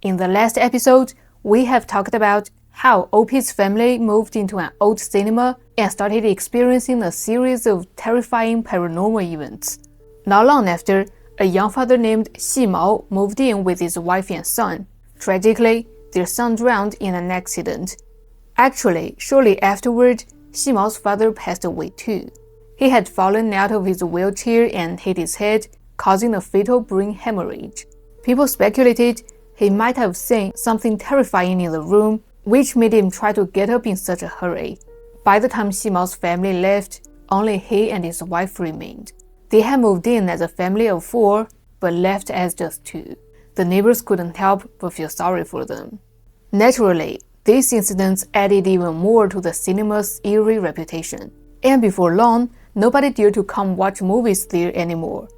In the last episode, we have talked about how OP's family moved into an old cinema and started experiencing a series of terrifying paranormal events. Not long after, a young father named Xi Mao moved in with his wife and son. Tragically, their son drowned in an accident. Actually, shortly afterward, Xi Mao's father passed away too. He had fallen out of his wheelchair and hit his head, causing a fatal brain hemorrhage. People speculated he might have seen something terrifying in the room, which made him try to get up in such a hurry. By the time Xi Mao's family left, only he and his wife remained. They had moved in as a family of 4, but left as just 2. The neighbors couldn't help but feel sorry for them. Naturally, these incidents added even more to the cinema's eerie reputation. And before long, nobody dared to come watch movies there anymore.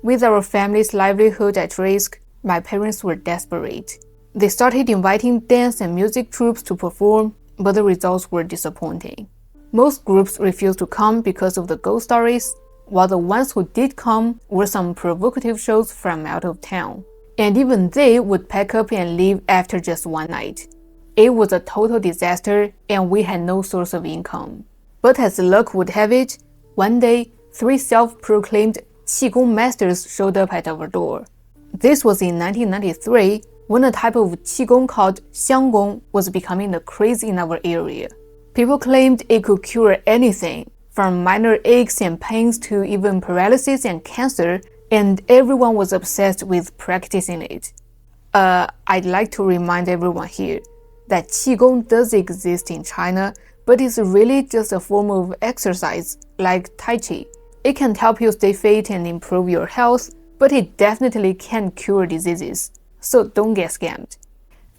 With our family's livelihood at risk, my parents were desperate. They started inviting dance and music troupes to perform, but the results were disappointing. Most groups refused to come because of the ghost stories, while the ones who did come were some provocative shows from out of town. And even they would pack up and leave after just one night. It was a total disaster, and we had no source of income. But as luck would have it, one day, 3 self-proclaimed Qigong Masters showed up at our door. This was in 1993, when a type of Qigong called Xianggong was becoming the craze in our area. People claimed it could cure anything, from minor aches and pains to even paralysis and cancer, and everyone was obsessed with practicing it. I'd like to remind everyone here that Qigong does exist in China, but it's really just a form of exercise, like Tai Chi. It can help you stay fit and improve your health, but it definitely can't cure diseases, so don't get scammed.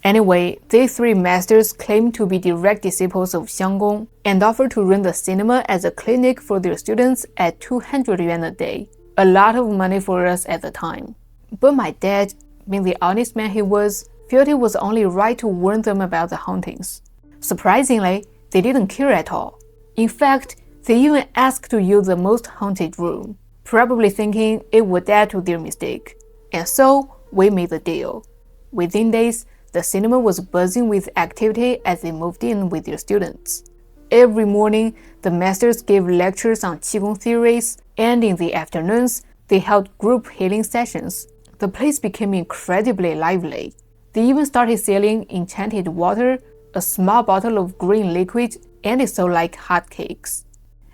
Anyway, these 3 masters claimed to be direct disciples of Xianggong and offered to run the cinema as a clinic for their students at 200 yuan a day, a lot of money for us at the time. But my dad, being the honest man he was, felt it was only right to warn them about the hauntings. Surprisingly, they didn't care at all. In fact, they even asked to use the most haunted room, probably thinking it would add to their mistake. And so, we made the deal. Within days, the cinema was buzzing with activity as they moved in with their students. Every morning, the masters gave lectures on Qigong theories, and in the afternoons, they held group healing sessions. The place became incredibly lively. They even started selling enchanted water, a small bottle of green liquid, and it sold like hotcakes.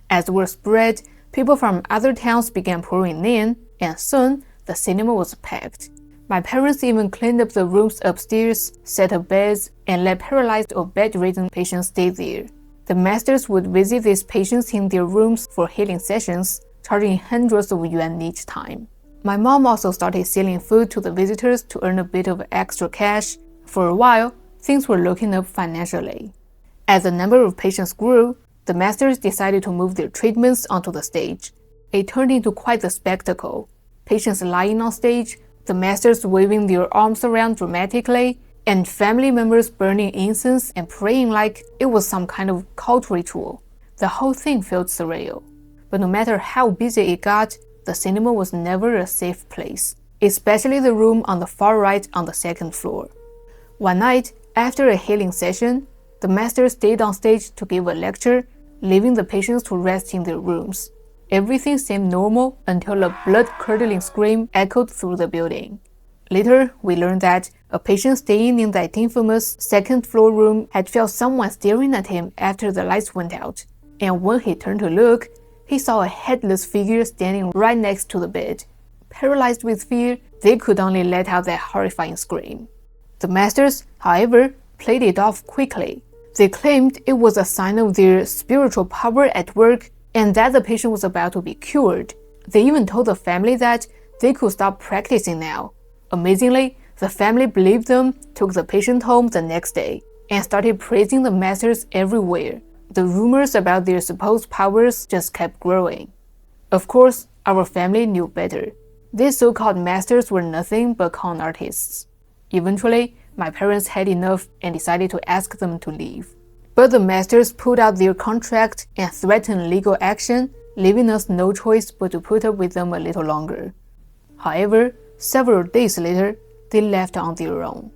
As word spread, people from other towns began pouring in, and soon the cinema was packed. My parents even cleaned up the rooms upstairs, set up beds, and let paralyzed or bedridden patients stay there. The masters would visit these patients in their rooms for healing sessions, charging hundreds of yuan each time. My mom also started selling food to the visitors to earn a bit of extra cash. For a while, things were looking up financially. As the number of patients grew, the masters decided to move their treatments onto the stage. It turned into quite the spectacle. Patients lying on stage, the masters waving their arms around dramatically, and family members burning incense and praying like it was some kind of cult ritual. The whole thing felt surreal. But no matter how busy it got, the cinema was never a safe place, especially the room on the far right on the 2nd floor. One night, after a healing session, the master stayed on stage to give a lecture, leaving the patients to rest in their rooms. Everything seemed normal until a blood-curdling scream echoed through the building. Later, we learned that a patient staying in that infamous 2nd floor room had felt someone staring at him after the lights went out, and when he turned to look, he saw a headless figure standing right next to the bed. Paralyzed with fear, they could only let out that horrifying scream. The masters, however, played it off quickly. They claimed it was a sign of their spiritual power at work and that the patient was about to be cured. They even told the family that they could stop practicing now. Amazingly, the family believed them, took the patient home the next day, and started praising the masters everywhere. The rumors about their supposed powers just kept growing. Of course, our family knew better. These so-called masters were nothing but con artists. Eventually, my parents had enough and decided to ask them to leave. But the masters pulled out their contract and threatened legal action, leaving us no choice but to put up with them a little longer. However, several days later, they left on their own.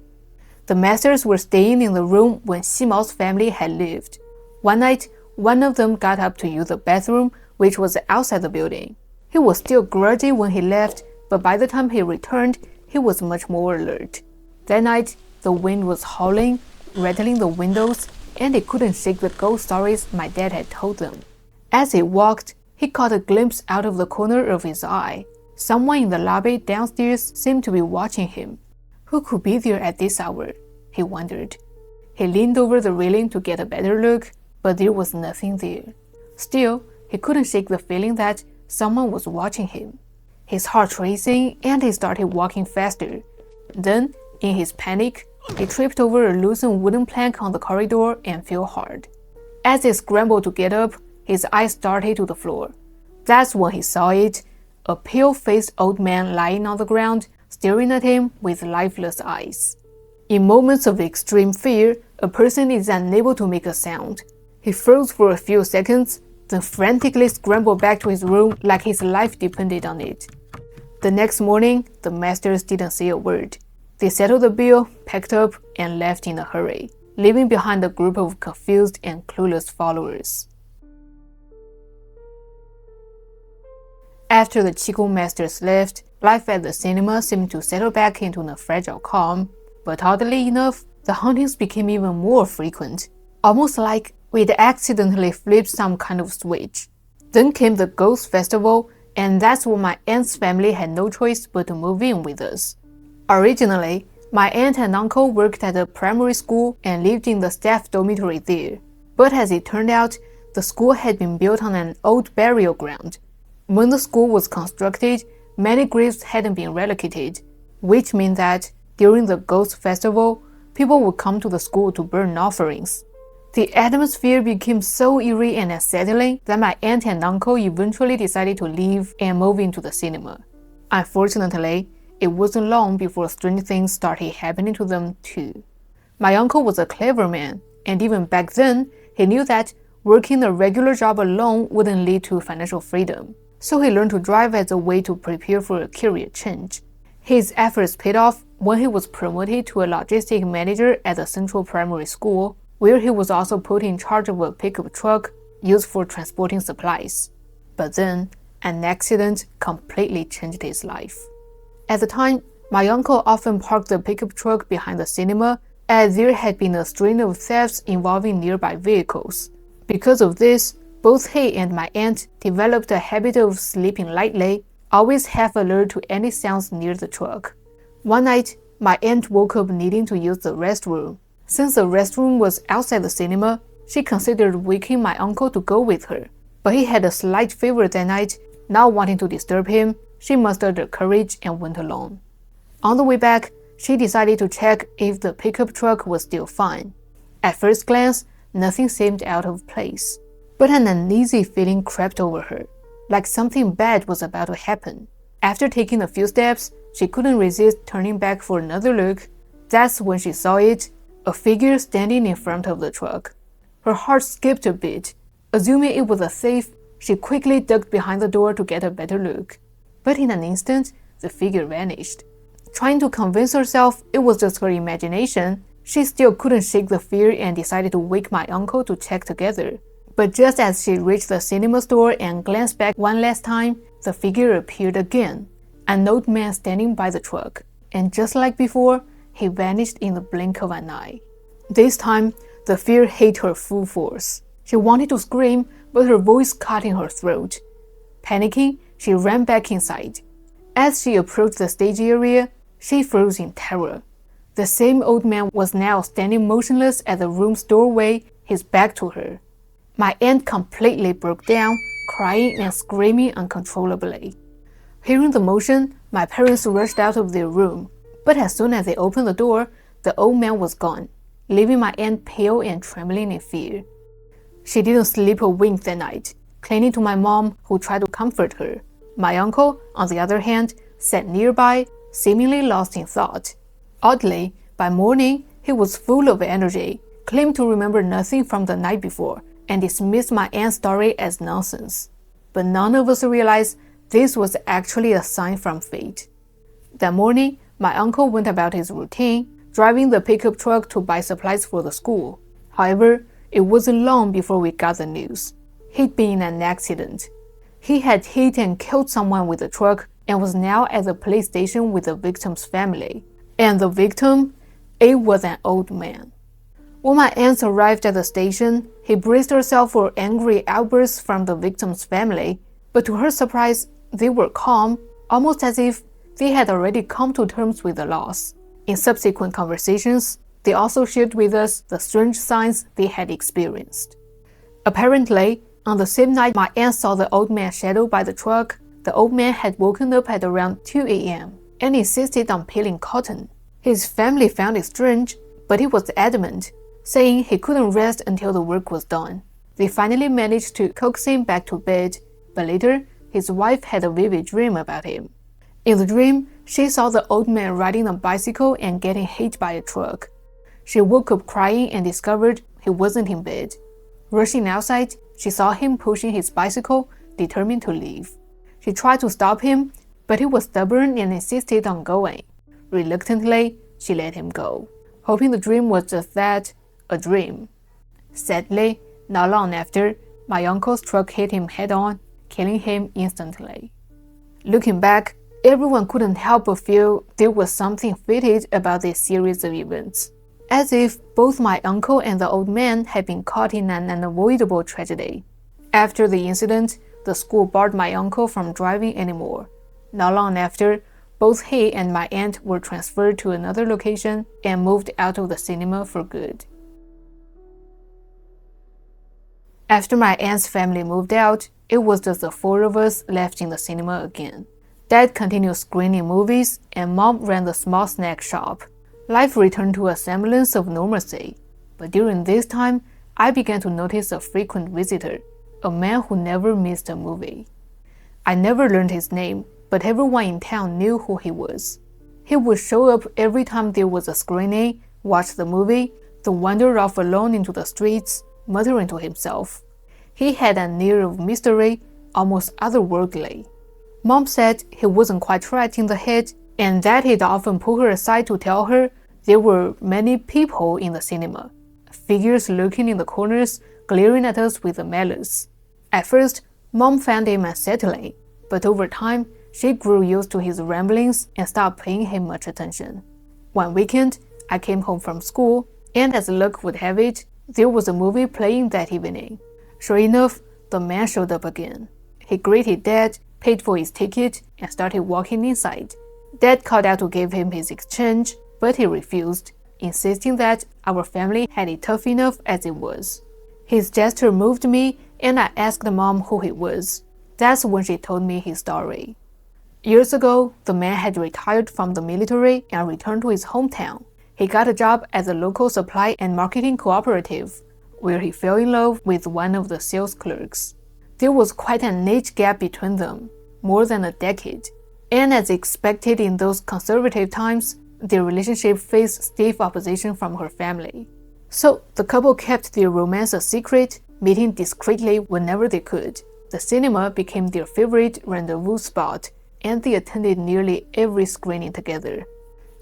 The Masters were staying in the room when Xi Mao's family had lived. One night, one of them got up to use the bathroom, which was outside the building. He was still groggy when he left, but by the time he returned, he was much more alert. That night, the wind was howling, rattling the windows, and he couldn't shake the ghost stories my dad had told them. As he walked, he caught a glimpse out of the corner of his eye. Someone in the lobby downstairs seemed to be watching him. Who could be there at this hour? He wondered. He leaned over the railing to get a better look, but there was nothing there. Still, he couldn't shake the feeling that someone was watching him. His heart racing, and he started walking faster. Then, in his panic, he tripped over a loosened wooden plank on the corridor and fell hard. As he scrambled to get up, his eyes darted to the floor. That's when he saw it, a pale-faced old man lying on the ground, staring at him with lifeless eyes. In moments of extreme fear, a person is unable to make a sound. He froze for a few seconds, then frantically scrambled back to his room like his life depended on it. The next morning, the Masters didn't say a word. They settled the bill, packed up, and left in a hurry, leaving behind a group of confused and clueless followers. After the Qigong Masters left, life at the cinema seemed to settle back into a fragile calm, but oddly enough, the hauntings became even more frequent, almost like we'd accidentally flipped some kind of switch. Then came the Ghost Festival, and that's when my aunt's family had no choice but to move in with us. Originally, my aunt and uncle worked at a primary school and lived in the staff dormitory there, but as it turned out, the school had been built on an old burial ground. When the school was constructed, many graves hadn't been relocated, which meant that during the Ghost Festival, people would come to the school to burn offerings. The atmosphere became so eerie and unsettling that my aunt and uncle eventually decided to leave and move into the cinema. Unfortunately, it wasn't long before strange things started happening to them too. My uncle was a clever man, and even back then, he knew that working a regular job alone wouldn't lead to financial freedom. So he learned to drive as a way to prepare for a career change. His efforts paid off when he was promoted to a logistics manager at the Central Primary School, where he was also put in charge of a pickup truck used for transporting supplies. But then, an accident completely changed his life. At the time, my uncle often parked the pickup truck behind the cinema, as there had been a string of thefts involving nearby vehicles. Because of this, both he and my aunt developed a habit of sleeping lightly, always half alert to any sounds near the truck. One night, my aunt woke up needing to use the restroom. Since the restroom was outside the cinema, she considered waking my uncle to go with her. But he had a slight fever that night. Not wanting to disturb him, she mustered her courage and went alone. On the way back, she decided to check if the pickup truck was still fine. At first glance, nothing seemed out of place. But an uneasy feeling crept over her, like something bad was about to happen. After taking a few steps, she couldn't resist turning back for another look. That's when she saw it, a figure standing in front of the truck. Her heart skipped a bit. Assuming it was a thief, she quickly ducked behind the door to get a better look. But in an instant, the figure vanished. Trying to convince herself it was just her imagination, she still couldn't shake the fear and decided to wake my uncle to check together. But just as she reached the cinema store and glanced back one last time, the figure appeared again, an old man standing by the truck. And just like before, he vanished in the blink of an eye. This time, the fear hit her full force. She wanted to scream, but her voice caught in her throat. Panicking, she ran back inside. As she approached the stage area, she froze in terror. The same old man was now standing motionless at the room's doorway, his back to her. My aunt completely broke down, crying and screaming uncontrollably. Hearing the motion, my parents rushed out of their room. But as soon as they opened the door, the old man was gone, leaving my aunt pale and trembling in fear. She didn't sleep a wink that night, clinging to my mom, who tried to comfort her. My uncle, on the other hand, sat nearby, seemingly lost in thought. Oddly, by morning, he was full of energy, claimed to remember nothing from the night before, and dismissed my aunt's story as nonsense. But none of us realized this was actually a sign from fate. That morning, my uncle went about his routine, driving the pickup truck to buy supplies for the school. However, it wasn't long before we got the news. He'd been in an accident. He had hit and killed someone with the truck and was now at the police station with the victim's family. And the victim, it was an old man. When my aunts arrived at the station, he braced herself for angry outbursts from the victim's family, but to her surprise, they were calm, almost as if they had already come to terms with the loss. In subsequent conversations, they also shared with us the strange signs they had experienced. Apparently, on the same night my aunt saw the old man's shadow by the truck, the old man had woken up at around 2 a.m. and insisted on peeling cotton. His family found it strange, but he was adamant, saying he couldn't rest until the work was done. They finally managed to coax him back to bed, but later, his wife had a vivid dream about him. In the dream, she saw the old man riding a bicycle and getting hit by a truck. She woke up crying and discovered he wasn't in bed. Rushing outside, she saw him pushing his bicycle, determined to leave. She tried to stop him, but he was stubborn and insisted on going. Reluctantly, she let him go, hoping the dream was just that, a dream. Sadly, not long after, my uncle's truck hit him head-on, killing him instantly. Looking back, everyone couldn't help but feel there was something fated about this series of events, as if both my uncle and the old man had been caught in an unavoidable tragedy. After the incident, the school barred my uncle from driving anymore. Not long after, both he and my aunt were transferred to another location and moved out of the cinema for good. After my aunt's family moved out, it was just the four of us left in the cinema again. Dad continued screening movies, and Mom ran the small snack shop. Life returned to a semblance of normalcy. But during this time, I began to notice a frequent visitor, a man who never missed a movie. I never learned his name, but everyone in town knew who he was. He would show up every time there was a screening, watch the movie, then wander off alone into the streets, muttering to himself. He had an air of mystery, almost otherworldly. Mom said he wasn't quite right in the head, and that he'd often pull her aside to tell her there were many people in the cinema, figures lurking in the corners, glaring at us with malice. At first, Mom found him unsettling, but over time, she grew used to his ramblings and stopped paying him much attention. One weekend, I came home from school, and as luck would have it, there was a movie playing that evening. Sure enough, the man showed up again. He greeted Dad, paid for his ticket, and started walking inside. Dad called out to give him his exchange, but he refused, insisting that our family had it tough enough as it was. His gesture moved me, and I asked Mom who he was. That's when she told me his story. Years ago, the man had retired from the military and returned to his hometown. He got a job at the local supply and marketing cooperative, where he fell in love with one of the sales clerks. There was quite an age gap between them, more than a decade, and as expected in those conservative times, their relationship faced stiff opposition from her family. So the couple kept their romance a secret, meeting discreetly whenever they could. The cinema became their favorite rendezvous spot, and they attended nearly every screening together.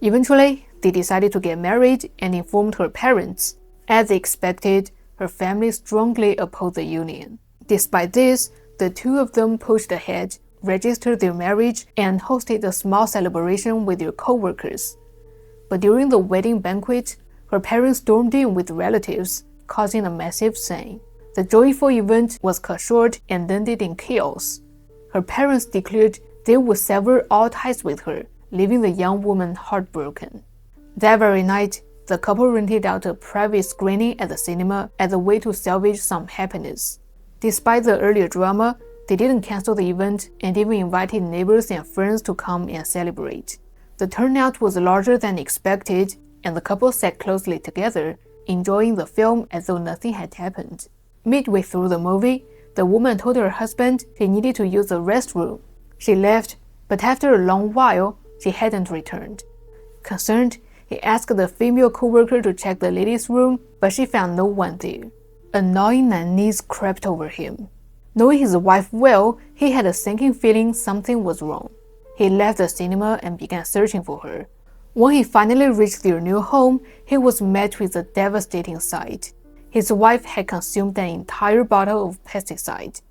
Eventually, they decided to get married and informed her parents. As expected, her family strongly opposed the union. Despite this, the two of them pushed ahead, registered their marriage, and hosted a small celebration with their co-workers. But during the wedding banquet, her parents stormed in with relatives, causing a massive scene. The joyful event was cut short and ended in chaos. Her parents declared they would sever all ties with her, leaving the young woman heartbroken. That very night, the couple rented out a private screening at the cinema as a way to salvage some happiness. Despite the earlier drama, they didn't cancel the event and even invited neighbors and friends to come and celebrate. The turnout was larger than expected, and the couple sat closely together, enjoying the film as though nothing had happened. Midway through the movie, the woman told her husband she needed to use the restroom. She left, but after a long while, she hadn't returned. Concerned, he asked the female co-worker to check the ladies' room, but she found no one there. A gnawing unease crept over him. Knowing his wife well, he had a sinking feeling something was wrong. He left the cinema and began searching for her. When he finally reached their new home, he was met with a devastating sight. His wife had consumed an entire bottle of pesticide.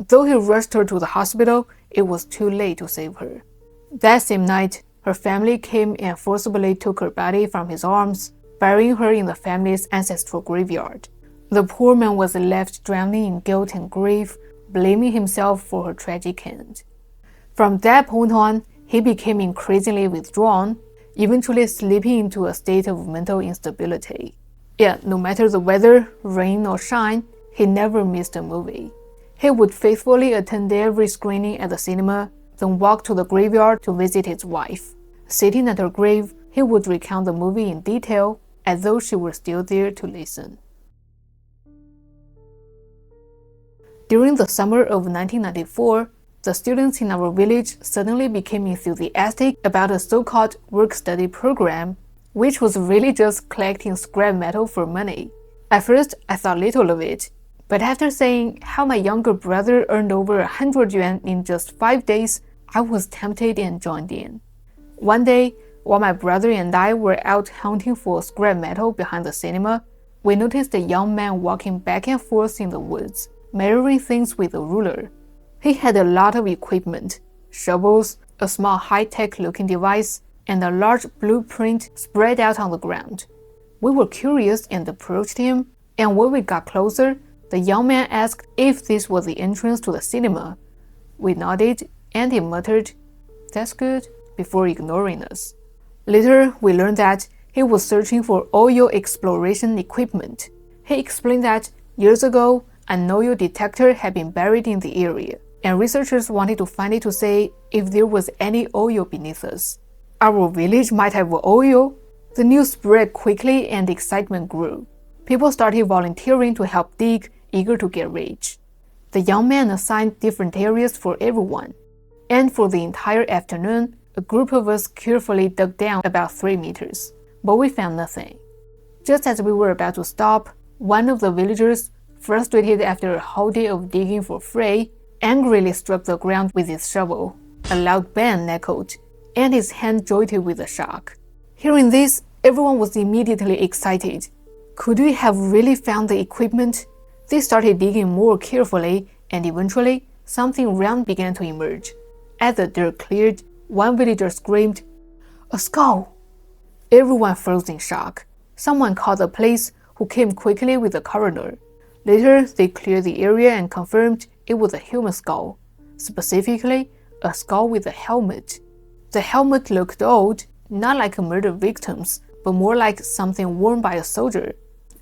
Though he rushed her to the hospital, it was too late to save her. That same night, her family came and forcibly took her body from his arms, burying her in the family's ancestral graveyard. The poor man was left drowning in guilt and grief, blaming himself for her tragic end. From that point on, he became increasingly withdrawn, eventually slipping into a state of mental instability. Yet, no matter the weather, rain or shine, he never missed a movie. He would faithfully attend every screening at the cinema, then walk to the graveyard to visit his wife. Sitting at her grave, he would recount the movie in detail, as though she were still there to listen. During the summer of 1994, the students in our village suddenly became enthusiastic about a so-called work-study program, which was really just collecting scrap metal for money. At first, I thought little of it, but after seeing how my younger brother earned over 100 yuan in just 5 days, I was tempted and joined in. One day, while my brother and I were out hunting for scrap metal behind the cinema, we noticed a young man walking back and forth in the woods, measuring things with a ruler. He had a lot of equipment, shovels, a small high-tech looking device, and a large blueprint spread out on the ground. We were curious and approached him, and when we got closer, the young man asked if this was the entrance to the cinema. We nodded, and he muttered, "That's good," before ignoring us. Later, we learned that he was searching for oil exploration equipment. He explained that years ago, an oil detector had been buried in the area, and researchers wanted to find it to see if there was any oil beneath us. Our village might have oil? The news spread quickly and excitement grew. People started volunteering to help dig, eager to get rich. The young man assigned different areas for everyone, and for the entire afternoon, a group of us carefully dug down about 3 meters, but we found nothing. Just as we were about to stop, one of the villagers, frustrated after a whole day of digging for free, angrily struck the ground with his shovel. A loud bang echoed, and his hand jolted with a shock. Hearing this, everyone was immediately excited. Could we have really found the equipment? They started digging more carefully, and eventually, something round began to emerge. As the dirt cleared, one villager screamed, "A skull!" Everyone froze in shock. Someone called the police, who came quickly with the coroner. Later, they cleared the area and confirmed it was a human skull, specifically a skull with a helmet. The helmet looked old, not like a murder victim's, but more like something worn by a soldier.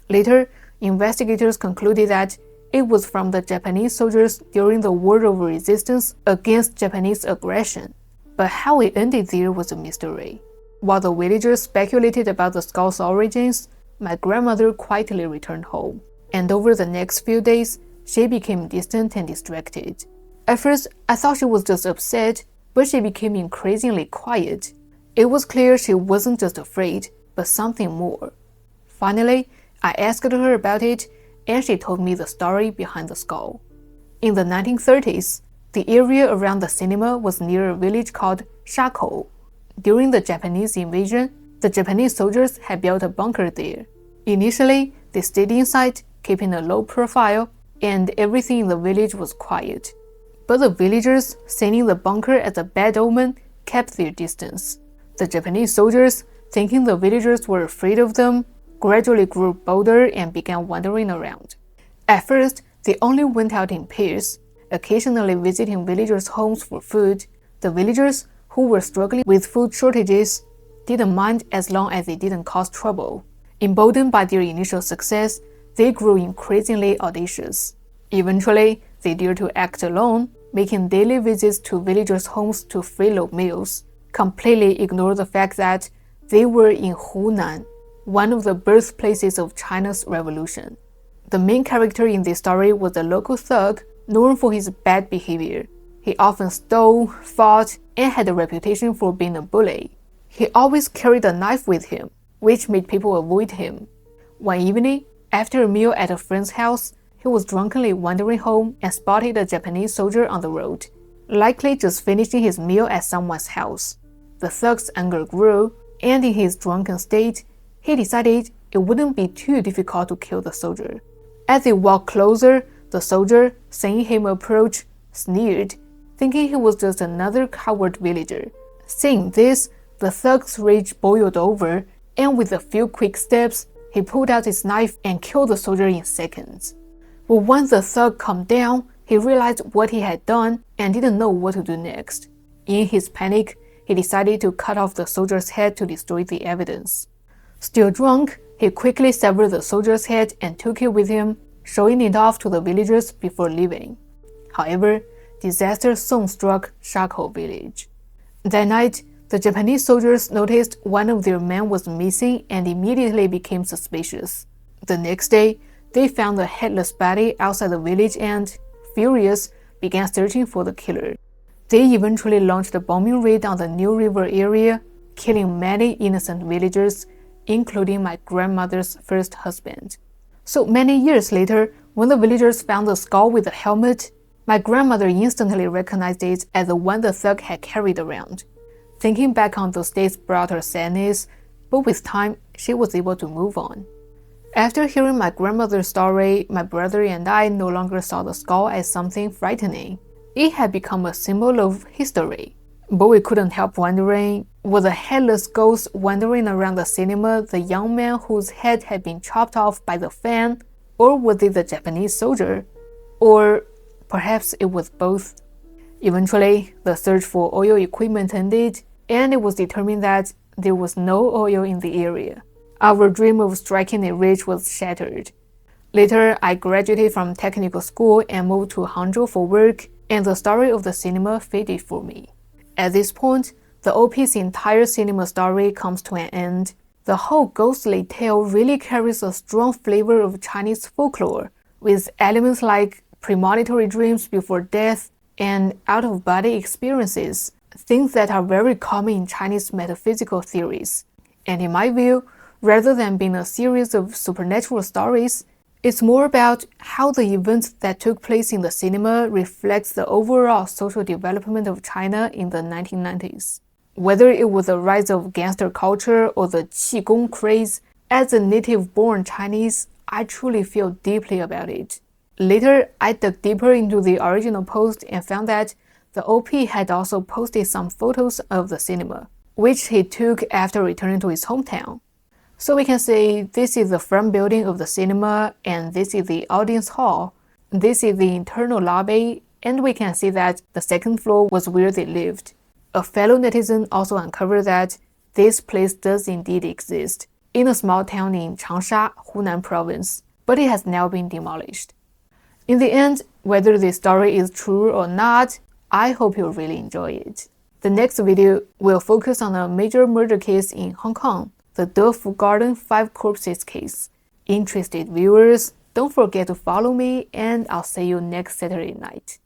Later, investigators concluded that it was from the Japanese soldiers during the War of Resistance against Japanese aggression. But how it ended there was a mystery. While the villagers speculated about the skull's origins, my grandmother quietly returned home, and over the next few days, she became distant and distracted. At first, I thought she was just upset, but she became increasingly quiet. It was clear she wasn't just afraid, but something more. Finally, I asked her about it, and she told me the story behind the skull. In the 1930s, the area around the cinema was near a village called Shakou. During the Japanese invasion, the Japanese soldiers had built a bunker there. Initially, they stayed inside, keeping a low profile, and everything in the village was quiet. But the villagers, seeing the bunker as a bad omen, kept their distance. The Japanese soldiers, thinking the villagers were afraid of them, gradually grew bolder and began wandering around. At first, they only went out in pairs, occasionally visiting villagers' homes for food. The villagers, who were struggling with food shortages, didn't mind as long as it didn't cause trouble. Emboldened by their initial success, they grew increasingly audacious. Eventually, they dared to act alone, making daily visits to villagers' homes to freeload meals, completely ignore the fact that they were in Hunan, one of the birthplaces of China's revolution. The main character in this story was a local thug known for his bad behavior. He often stole, fought, and had a reputation for being a bully. He always carried a knife with him, which made people avoid him. One evening, after a meal at a friend's house, he was drunkenly wandering home and spotted a Japanese soldier on the road, likely just finishing his meal at someone's house. The thug's anger grew, and in his drunken state, he decided it wouldn't be too difficult to kill the soldier. As they walked closer, the soldier, seeing him approach, sneered, thinking he was just another coward villager. Seeing this, the thug's rage boiled over, and with a few quick steps, he pulled out his knife and killed the soldier in seconds. But once the thug calmed down, he realized what he had done and didn't know what to do next. In his panic, he decided to cut off the soldier's head to destroy the evidence. Still drunk, he quickly severed the soldier's head and took it with him, showing it off to the villagers before leaving. However, disaster soon struck Shako village. That night, the Japanese soldiers noticed one of their men was missing and immediately became suspicious. The next day, they found a headless body outside the village and, furious, began searching for the killer. They eventually launched a bombing raid on the New River area, killing many innocent villagers, including my grandmother's first husband. So many years later, when the villagers found the skull with the helmet, my grandmother instantly recognized it as the one the thug had carried around. Thinking back on those days brought her sadness, but with time, she was able to move on. After hearing my grandmother's story, my brother and I no longer saw the skull as something frightening. It had become a symbol of history. But we couldn't help wondering, was a headless ghost wandering around the cinema the young man whose head had been chopped off by the fan, or was it the Japanese soldier? Or perhaps it was both. Eventually, the search for oil equipment ended, and it was determined that there was no oil in the area. Our dream of striking it rich was shattered. Later, I graduated from technical school and moved to Hangzhou for work, and the story of the cinema faded for me. At this point, the OP's entire cinema story comes to an end. The whole ghostly tale really carries a strong flavor of Chinese folklore, with elements like premonitory dreams before death and out-of-body experiences, things that are very common in Chinese metaphysical theories. And in my view, rather than being a series of supernatural stories, it's more about how the events that took place in the cinema reflects the overall social development of China in the 1990s. Whether it was the rise of gangster culture or the Qigong craze, as a native-born Chinese, I truly feel deeply about it. Later, I dug deeper into the original post and found that the OP had also posted some photos of the cinema, which he took after returning to his hometown. So we can say this is the front building of the cinema, and this is the audience hall. This is the internal lobby, and we can see that the second floor was where they lived. A fellow netizen also uncovered that this place does indeed exist, in a small town in Changsha, Hunan province, but it has now been demolished. In the end, whether this story is true or not, I hope you'll really enjoy it. The next video will focus on a major murder case in Hong Kong, the Defu Garden 5 Corpses case. Interested viewers, don't forget to follow me, and I'll see you next Saturday night.